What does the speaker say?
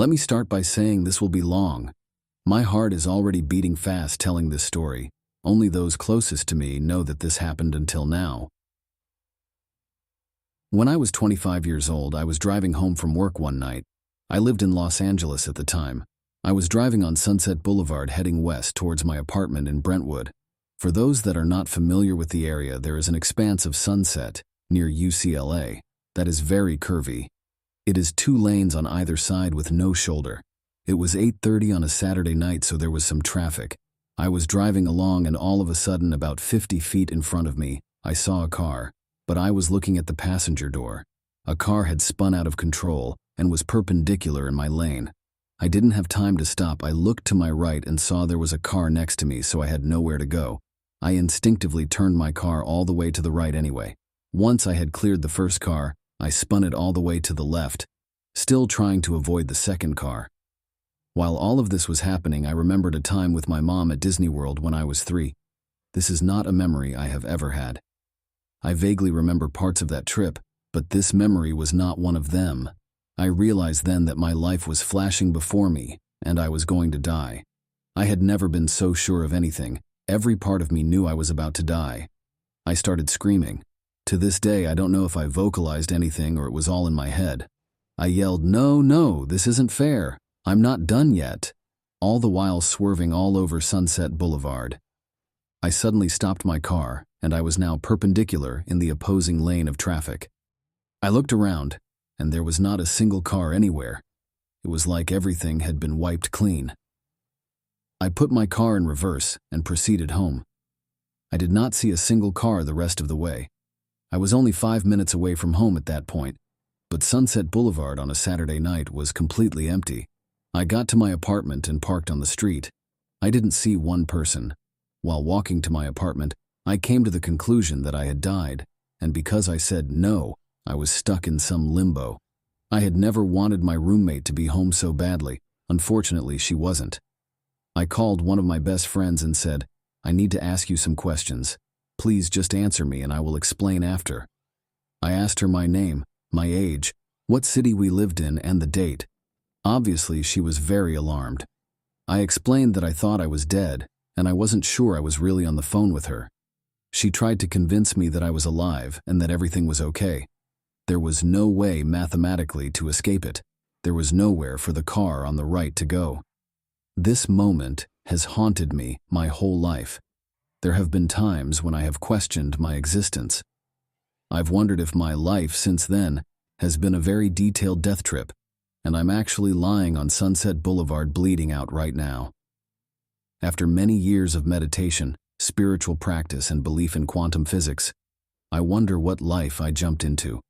Let me start by saying this will be long. My heart is already beating fast telling this story. Only those closest to me know that this happened until now. When I was 25 years old, I was driving home from work one night. I lived in Los Angeles at the time. I was driving on Sunset Boulevard heading west towards my apartment in Brentwood. For those that are not familiar with the area, there is an expanse of Sunset near UCLA that is very curvy. It is 2 lanes on either side with no shoulder. It was 8:30 on a Saturday night, so there was some traffic. I was driving along and all of a sudden, about 50 feet in front of me, I saw a car, but I was looking at the passenger door. A car had spun out of control and was perpendicular in my lane. I didn't have time to stop. I looked to my right and saw there was a car next to me, so I had nowhere to go. I instinctively turned my car all the way to the right anyway. Once I had cleared the first car, I spun it all the way to the left, still trying to avoid the second car. While all of this was happening, I remembered a time with my mom at Disney World when I was 3. This is not a memory I have ever had. I vaguely remember parts of that trip, but this memory was not one of them. I realized then that my life was flashing before me, and I was going to die. I had never been so sure of anything. Every part of me knew I was about to die. I started screaming. To this day, I don't know if I vocalized anything or it was all in my head. I yelled, "No, no, this isn't fair. I'm not done yet," all the while swerving all over Sunset Boulevard. I suddenly stopped my car, and I was now perpendicular in the opposing lane of traffic. I looked around, and there was not a single car anywhere. It was like everything had been wiped clean. I put my car in reverse and proceeded home. I did not see a single car the rest of the way. I was only 5 minutes away from home at that point, but Sunset Boulevard on a Saturday night was completely empty. I got to my apartment and parked on the street. I didn't see one person. While walking to my apartment, I came to the conclusion that I had died, and because I said no, I was stuck in some limbo. I had never wanted my roommate to be home so badly. Unfortunately, she wasn't. I called one of my best friends and said, "I need to ask you some questions. Please just answer me and I will explain after." I asked her my name, my age, what city we lived in, and the date. Obviously, she was very alarmed. I explained that I thought I was dead, and I wasn't sure I was really on the phone with her. She tried to convince me that I was alive and that everything was okay. There was no way mathematically to escape it. There was nowhere for the car on the right to go. This moment has haunted me my whole life. There have been times when I have questioned my existence. I've wondered if my life since then has been a very detailed death trip, and I'm actually lying on Sunset Boulevard bleeding out right now. After many years of meditation, spiritual practice, and belief in quantum physics, I wonder what life I jumped into.